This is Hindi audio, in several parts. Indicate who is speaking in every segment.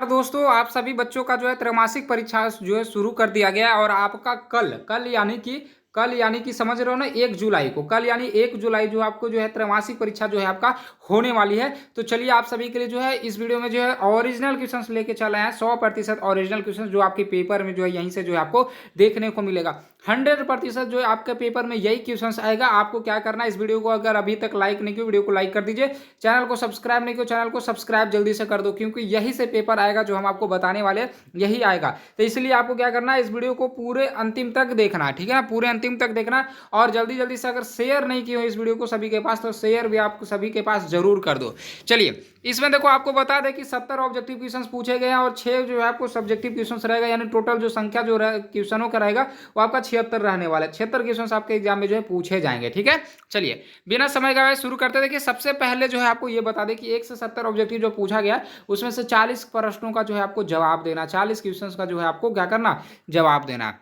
Speaker 1: दोस्तों आप सभी बच्चों का जो है त्रैमासिक परीक्षा जो है शुरू कर दिया गया है और आपका कल कल यानी कि समझ रहे हो ना 1 जुलाई को कल यानी 1 जुलाई जो आपको जो है त्रैमासिक परीक्षा जो है आपका होने वाली है। तो चलिए आप सभी के लिए जो है इस वीडियो में जो है ओरिजिनल क्वेश्चंस लेके चले हैं 100% ओरिजिनल क्वेश्चंस जो आपके पेपर में जो है यहीं से जो है आपको देखने को मिलेगा। 100% जो है आपके पेपर में यही क्वेश्चंस आएगा। आपको क्या करना है, इस वीडियो को अगर अभी तक लाइक नहीं किया वीडियो को लाइक कर दीजिए, चैनल को सब्सक्राइब नहीं किया चैनल को सब्सक्राइब जल्दी से कर दो, क्योंकि यही से पेपर आएगा जो हम आपको बताने वाले यही आएगा। तो इसलिए आपको क्या करना है, इस वीडियो को पूरे अंतिम तक देखना है, ठीक है ना, पूरे अंतिम तक देखना। और जल्दी जल्दी से अगर शेयर नहीं की हो इस वीडियो को सभी के पास तो शेयर भी आप सभी के पास जरूर कर दो। चलिए इसमें देखो आपको बता दें कि 70 ऑब्जेक्टिव क्वेश्चंस पूछे गए हैं और 6 जो है आपको सब्जेक्टिव क्वेश्चंस रहेगा, यानी टोटल जो संख्या जो क्वेश्चनों का रहेगा वो आपका 76 रहने वाला है। 76 क्वेश्चंस आपके एग्जाम में जो है पूछे जाएंगे, ठीक है। चलिए बिना समय गवाए शुरू करते। देखिए सबसे पहले जो है आपको ये बता दें कि 1 से 70 ऑब्जेक्टिव जो पूछा गया उसमें से 40 प्रश्नों का जो है आपको जवाब देना, 40 क्वेश्चंस का जो है आपको क्या करना, जवाब देना।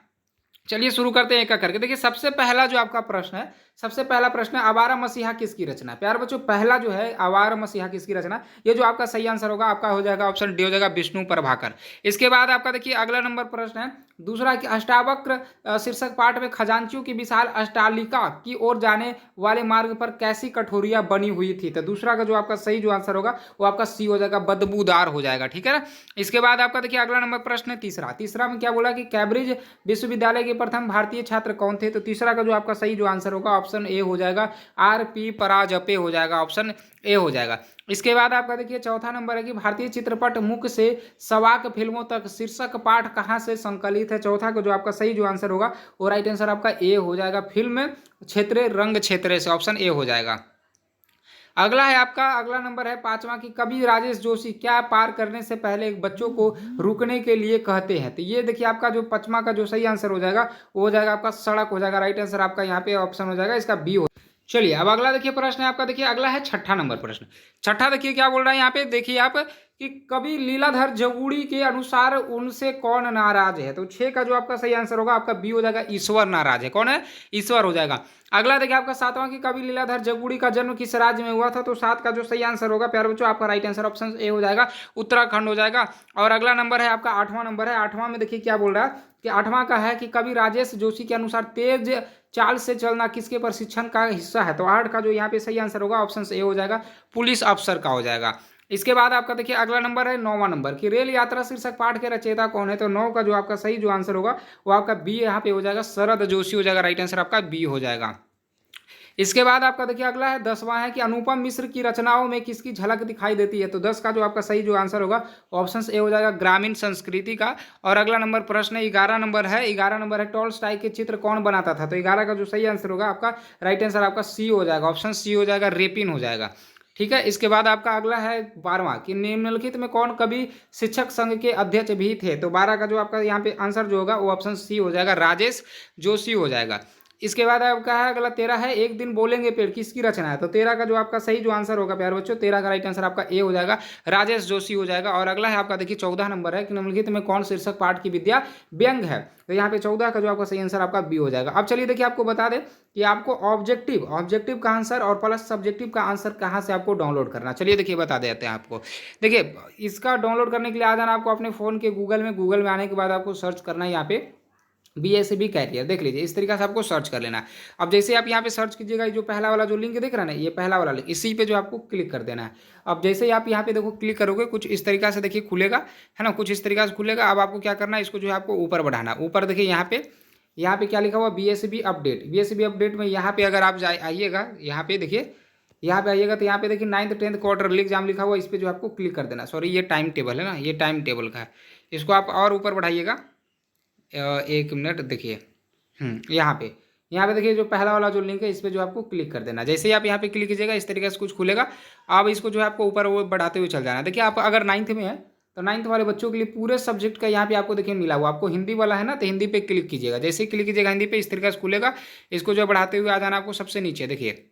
Speaker 1: चलिए शुरू करते हैं एक एक करके। देखिए सबसे पहला जो आपका प्रश्न है, सबसे पहला प्रश्न है आवारा मसीहा किसकी रचना। प्यार बच्चों पहला जो है आवारा मसीहा किसकी रचना, ये जो आपका सही आंसर होगा आपका हो जाएगा ऑप्शन डी हो जाएगा विष्णु प्रभाकर। इसके बाद आपका देखिए अगला नंबर प्रश्न है दूसरा कि अष्टावक्र शीर्षक पाठ में खजांचियों की विशाल अष्टालिका की ओर जाने वाले मार्ग पर कैसी कठोरियां बनी हुई थी। तो दूसरा का जो आपका सही जो आंसर होगा वो आपका सी हो जाएगा, बदबूदार हो जाएगा, ठीक है ना। इसके बाद आपका देखिए अगला नंबर प्रश्न है तीसरा में क्या बोला कि कैम्ब्रिज विश्वविद्यालय के प्रथम भारतीय छात्र कौन थे। तो तीसरा का जो आपका सही जो आंसर होगा ऑप्शन ए हो जाएगा, आर.पी. पराजपे हो जाएगा, ऑप्शन ए हो जाएगा। इसके बाद आपका देखिए चौथा नंबर है कि भारतीय चित्रपट मुख से सवाक फिल्मों तक शीर्षक पाठ कहां से संकलित है। चौथा का जो आपका सही जो आंसर होगा वो राइट आंसर आपका ए हो जाएगा, फिल्म क्षेत्र रंग क्षेत्र से, ऑप्शन ए हो जाएगा। अगला है आपका अगला नंबर है पांचवा की कवि राजेश जोशी क्या पार करने से पहले एक बच्चों को रुकने के लिए कहते हैं। तो ये देखिए आपका जो पांचवा का जो सही आंसर हो जाएगा वो हो जाएगा आपका सड़क हो जाएगा, राइट आंसर आपका यहाँ पे ऑप्शन हो जाएगा इसका बी हो। चलिए अब अगला देखिए प्रश्न है आपका, देखिए अगला है छठा नंबर प्रश्न। छठा देखिए क्या बोल रहा है यहाँ पे, देखिए आप कि कवि लीलाधर जगुड़ी के अनुसार उनसे कौन नाराज है। तो 6 का जो आपका सही आंसर होगा आपका बी हो जाएगा, ईश्वर नाराज है। कौन है, ईश्वर हो जाएगा। अगला देखिए आपका सातवां कि कवि लीलाधर जगुड़ी का जन्म किस राज्य में हुआ था। तो 7 का जो सही आंसर होगा प्यारे बच्चों आपका राइट आंसर ऑप्शन ए हो जाएगा, उत्तराखंड हो जाएगा। और अगला नंबर है आपका आठवां नंबर है। आठवां में देखिए क्या बोल रहा है कि आठवां का है कि कवि राजेश जोशी के अनुसार तेज चाल से चलना किसके प्रशिक्षण का हिस्सा है। तो 8 का जो यहाँ पे सही आंसर होगा ऑप्शन ए हो जाएगा, पुलिस अफसर का हो जाएगा। इसके बाद आपका देखिए अगला नंबर है 9वां नंबर कि रेल यात्रा शीर्षक पाठ के रचयिता कौन है। तो 9 का जो आपका सही जो आंसर होगा वो आपका बी यहाँ पे हो जाएगा, शरद जोशी हो जाएगा, राइट आंसर आपका बी हो जाएगा। इसके बाद आपका देखिए अगला है 10वां है कि अनुपम मिश्र की रचनाओं में किसकी झलक दिखाई देती है। तो 10 का जो आपका सही जो आंसर होगा ऑप्शन ए हो जाएगा, ग्रामीण संस्कृति का। और अगला नंबर प्रश्न है 11 नंबर है। 11 नंबर है टॉलस्टॉय के चित्र कौन बनाता था। तो 11 का जो सही आंसर होगा आपका राइट आंसर आपका सी हो जाएगा, ऑप्शन सी हो जाएगा, रेपिन हो जाएगा, ठीक है। इसके बाद आपका अगला है 12वां कि निम्नलिखित में कौन कवि शिक्षक संघ के अध्यक्ष भी थे। तो 12 का जो आपका यहाँ पे आंसर जो होगा वो ऑप्शन सी हो जाएगा, राजेश जोशी हो जाएगा। इसके बाद आपका है अगला 13 है एक दिन बोलेंगे पेड़ किसकी रचना है। तो 13 का जो आपका सही जो आंसर होगा प्यारे बच्चों 13 का राइट आंसर आपका ए हो जाएगा, राजेश जोशी हो जाएगा। और अगला है आपका देखिए 14 नंबर है कि निम्नलिखित में कौन शीर्षक पाठ की विद्या व्यंग है। तो यहाँ पे 14 का जो आपका सही आंसर आपका बी हो जाएगा। अब चलिए देखिए आपको बता दें कि आपको ऑब्जेक्टिव का आंसर और प्लस सब्जेक्टिव का आंसर कहाँ से आपको डाउनलोड करना। चलिए देखिए बता देते हैं आपको। देखिए इसका डाउनलोड करने के लिए आ जाना आपको अपने फ़ोन के गूगल में आने के बाद आपको सर्च करना है यहाँ पे BSc कैरियर, देख लीजिए इस तरीके से आपको सर्च कर लेना है। अब जैसे आप यहाँ पे सर्च कीजिएगा जो पहला वाला जो लिंक दिख रहा है ना, ये पहला वाला लिंक, इसी पे जो आपको क्लिक कर देना है। अब जैसे ही आप यहाँ पे देखो क्लिक करोगे कुछ इस तरीका से देखिए खुलेगा, है ना, कुछ इस तरीका से खुलेगा। अब आपको क्या करना है, इसको जो है आपको ऊपर बढ़ाना। ऊपर देखिए यहाँ पे क्या लिखा हुआ BSc अपडेट में यहाँ पे अगर आप आइएगा यहाँ पे देखिए, यहाँ पे आइएगा तो यहाँ पे देखिए 9th 10th क्वार्टरली एग्जाम लिखा हुआ, इस पर जो आपको क्लिक कर देना। सॉरी ये टाइम टेबल है ना, ये टाइम टेबल का है, इसको आप और ऊपर बढ़ाइएगा। एक मिनट देखिए, यहाँ पे देखिए जो पहला वाला जो लिंक है इस पर जो आपको क्लिक कर देना। जैसे ही आप यहाँ पे क्लिक कीजिएगा इस तरीके से कुछ खुलेगा। अब इसको जो है आपको ऊपर वो बढ़ाते हुए चल जाना। देखिए आप अगर 9th में है तो 9th वाले बच्चों के लिए पूरे सब्जेक्ट का यहाँ पे आपको देखिए मिला हुआ। आपको हिंदी वाला है ना तो हिंदी पे क्लिक कीजिएगा। जैसे ही क्लिक कीजिएगा हिंदी पे इस तरीके से खुलेगा। इसको जो बढ़ाते हुए आ जाना आपको सबसे नीचे, देखिए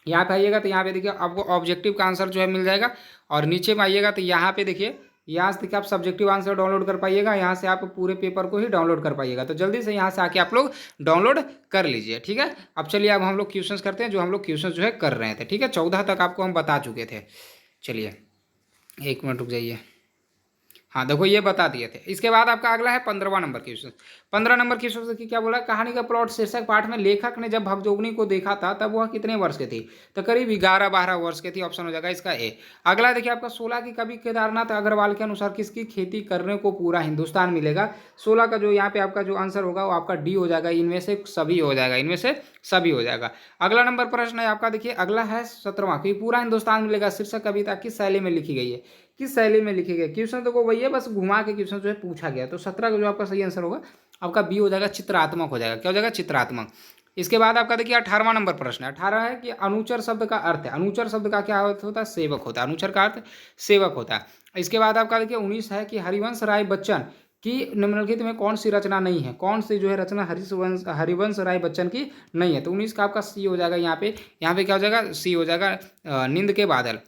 Speaker 1: यहाँ पे आइएगा तो यहाँ पे देखिए आपको ऑब्जेक्टिव का आंसर जो है मिल जाएगा। और नीचे में आइएगा तो यहाँ पे देखिए, यहाँ से देखिए आप सब्जेक्टिव आंसर डाउनलोड कर पाइएगा। यहाँ से आप पूरे पेपर को ही डाउनलोड कर पाइएगा। तो जल्दी से यहाँ से आके आप लोग डाउनलोड कर लीजिए, ठीक है। अब चलिए अब हम लोग क्वेश्चंस करते हैं जो हम लोग क्वेश्चंस जो है कर रहे थे, ठीक है। 14 तक आपको हम बता चुके थे। चलिए एक मिनट रुक जाइए। हाँ देखो ये बता दिए थे। इसके बाद आपका अगला है 15वां नंबर क्वेश्चन। 15 नंबर क्वेश्चन देखिए क्या बोला, कहानी का प्लॉट शीर्षक पाठ में लेखक ने जब भगजोगनी को देखा था तब वह कितने वर्ष की थी, तो करीब 11-12 वर्ष की थी, ऑप्शन हो जाएगा इसका ए। अगला देखिए आपका 16 की कवि केदारनाथ अग्रवाल के अनुसार किसकी खेती करने को पूरा हिंदुस्तान मिलेगा। 16 का जो यहाँ पे आपका जो आंसर होगा वो आपका डी हो जाएगा, इनमें से सभी हो जाएगा, इनमें से सभी हो जाएगा। अगला नंबर प्रश्न है आपका, देखिए अगला है 17वां कि पूरा हिंदुस्तान मिलेगा शीर्षक कविता किस शैली में लिखी गई है, किस शैली में लिखे गए। क्वेश्चन तो वही है, बस घुमा के क्वेश्चन जो है पूछा गया। तो 17 का जो आपका सही आंसर होगा आपका बी हो जाएगा, चित्रात्मक हो जाएगा। क्या हो जाएगा, चित्रात्मक। इसके बाद आपका देखिए 18वां नंबर प्रश्न है। 18 है कि अनुचर शब्द का अर्थ है, अनुचर शब्द का क्या होता है, सेवक होता है। अनुचर का अर्थ सेवक होता है। इसके बाद आपका देखिए 19 है कि हरिवंश राय बच्चन की निम्नलिखित में कौन सी रचना नहीं है, कौन सी जो है रचना हरिवंश राय बच्चन की नहीं है। तो 19 का आपका सी हो जाएगा, यहाँ पे क्या हो जाएगा, सी हो जाएगा, नींद के बादल।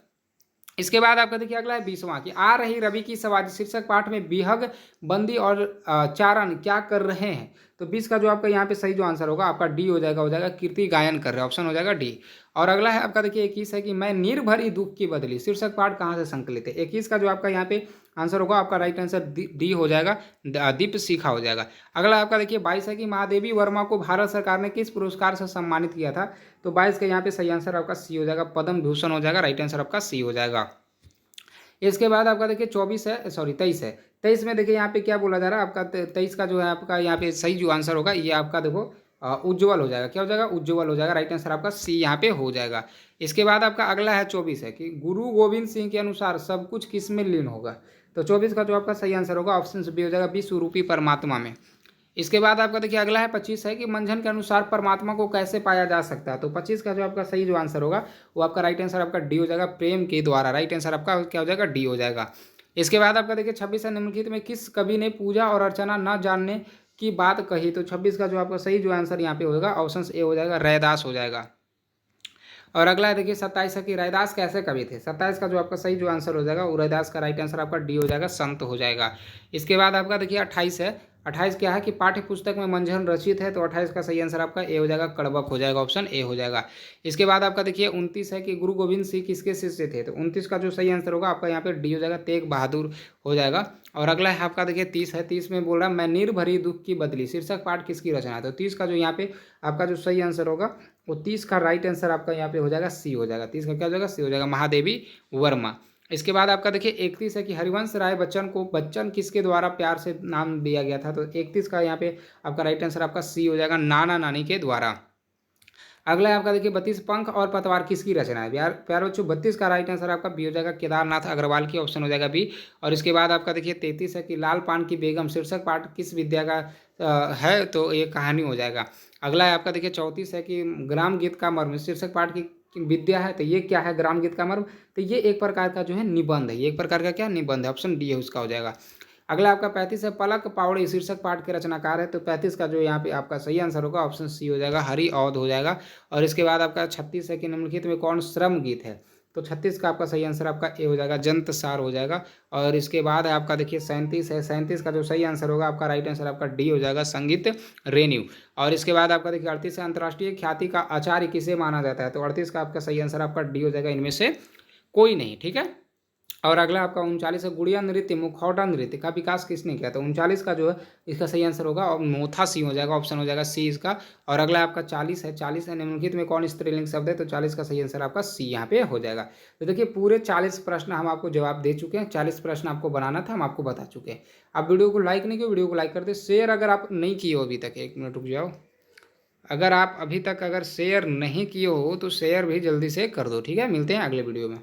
Speaker 1: इसके बाद आपका देखिए अगला है 20वां कि आ रही रवि की सवारी शीर्षक पाठ में बिहग बंदी और चारण क्या कर रहे हैं। तो 20 का जो आपका यहाँ पे सही जो आंसर होगा आपका डी हो जाएगा, कीर्ति गायन कर रहे हैं, ऑप्शन हो जाएगा डी। और अगला है आपका देखिए 21 है कि मैं निर्भरी दुख की बदली शीर्षक पाठ कहाँ से संकलित है। 21 का जो आपका यहाँ पे आंसर होगा आपका राइट आंसर डी हो जाएगा, दीप शिखा हो जाएगा। अगला आपका देखिए 22 है कि महादेवी वर्मा को भारत सरकार ने किस पुरस्कार से सम्मानित किया था। तो 22 का यहाँ पे सही आंसर आपका सी हो जाएगा, पद्म भूषण हो जाएगा, राइट आंसर आपका सी हो जाएगा। इसके बाद आपका देखिए 24 है, सॉरी 23 है। 23 में देखिए यहाँ पे क्या बोला जा रहा है आपका, 23 का जो है आपका यहाँ पे सही जो आंसर होगा ये आपका देखो उज्ज्वल हो जाएगा। क्या हो जाएगा, उज्ज्वल हो जाएगा, राइट आंसर आपका सी यहाँ पे हो जाएगा। इसके बाद आपका अगला है 24 है कि गुरु गोविंद सिंह के अनुसार सब कुछ किस में लीन होगा। तो 24 का जो आपका सही आंसर होगा ऑप्शन बी हो जाएगा, विश्वरूपी परमात्मा में। इसके बाद आपका देखिए अगला है 25 है कि मंझन के अनुसार परमात्मा को कैसे पाया जा सकता है। तो 25 का जो आपका सही जो आंसर होगा वो आपका राइट आंसर आपका डी हो जाएगा, प्रेम के द्वारा, राइट आंसर आपका क्या हो जाएगा, डी हो जाएगा। इसके बाद आपका देखिए 26 है निम्नलिखित में किस कवि ने पूजा और अर्चना न जानने की बात कही। तो 26 का जो आपका सही जो आंसर यहाँ पे होगा ऑप्शन ए हो जाएगा, रैदास हो जाएगा। और अगला है देखिए 27 है कि रैदास कैसे कवि थे। 27 का जो आपका सही जो आंसर हो जाएगा वो रैदास का राइट आंसर आपका डी हो जाएगा, संत हो जाएगा। इसके बाद आपका देखिए 28 है। 28 क्या है कि पाठ्य पुस्तक में मंझन रचित है। तो 28 का सही आंसर आपका ए हो जाएगा, कड़बक हो जाएगा, ऑप्शन ए हो जाएगा। इसके बाद आपका देखिए 29 है कि गुरु गोविंद सिंह किसके शिष्य थे। तो 29 का जो सही आंसर होगा आपका यहाँ पे डी हो जाएगा, तेग बहादुर हो जाएगा। और अगला है आपका देखिए 30 है। 30 में बोल रहा है मैं निर्भरी दुख की बदली शीर्षक पाठ किसकी रचना है। तो 30 का जो यहाँ पे आपका जो सही आंसर होगा वो 30 का राइट आंसर आपका यहाँ पे हो जाएगा, सी हो जाएगा। 30 का क्या हो जाएगा, सी हो जाएगा, महादेवी वर्मा। इसके बाद आपका देखिए 31 है कि हरिवंश राय बच्चन को बच्चन किसके द्वारा प्यार से नाम दिया गया था। तो 31 का यहाँ पे आपका राइट आंसर आपका सी हो जाएगा, नाना नानी के द्वारा। अगला है आपका देखिए 32 पंख और पतवार किसकी रचना है। प्यार बच्चों 32 का राइट आंसर आपका बी हो जाएगा, केदारनाथ अग्रवाल की, ऑप्शन हो जाएगा बी। और इसके बाद आपका देखिए 33 है कि लाल पान की बेगम शीर्षक पाठ किस विद्या का है। तो ये कहानी हो जाएगा। अगला है आपका देखिए 34 है कि ग्राम गीत का मर्म शीर्षक पाठ की विद्या है। तो ये क्या है, ग्राम गीत का मर्म। तो ये एक प्रकार का जो है निबंध है, ये एक प्रकार का क्या निबंध है, ऑप्शन डी है उसका हो जाएगा। अगला आपका 35 है पलक पावड़ी शीर्षक पाठ के रचनाकार है। तो 35 का जो यहाँ पे आपका सही आंसर होगा ऑप्शन सी हो जाएगा, हरि औध हो जाएगा। और इसके बाद आपका 36 है कि निम्नलिखित में कौन श्रम गीत है। तो 36 का आपका सही आंसर आपका ए हो जाएगा, जंतसार हो जाएगा। और इसके बाद है आपका देखिए 37 है। 37 का जो सही आंसर होगा आपका राइट आंसर आपका डी हो जाएगा, संगीत रेन्यू। और इसके बाद आपका देखिए 38 है अंतर्राष्ट्रीय ख्याति का आचार्य किसे माना जाता है। तो 38 का आपका सही आंसर आपका डी हो जाएगा, इनमें से कोई नहीं, ठीक है। और अगला आपका 39 है गुड़िया नृत्य मुखौटा नृत्य का विकास किसने किया। तो 39 का जो है इसका सही आंसर होगा और मोथा सी हो जाएगा, ऑप्शन हो जाएगा सी इसका। और अगला आपका 40 है। 40 है निम्नलिखित में कौन स्त्रीलिंग शब्द है। तो 40 का सही आंसर आपका सी यहाँ पे हो जाएगा। तो देखिए पूरे 40 प्रश्न हम आपको जवाब दे चुके हैं। 40 प्रश्न आपको बनाना था, हम आपको बता चुके हैं। आप वीडियो को लाइक नहीं किए, वीडियो को लाइक कर दे। शेयर अगर आप नहीं किए हो अभी तक, 1 मिनट रुक जाओ, अगर आप अभी तक शेयर नहीं किए हो तो शेयर भी जल्दी से कर दो, ठीक है। मिलते हैं अगले वीडियो में।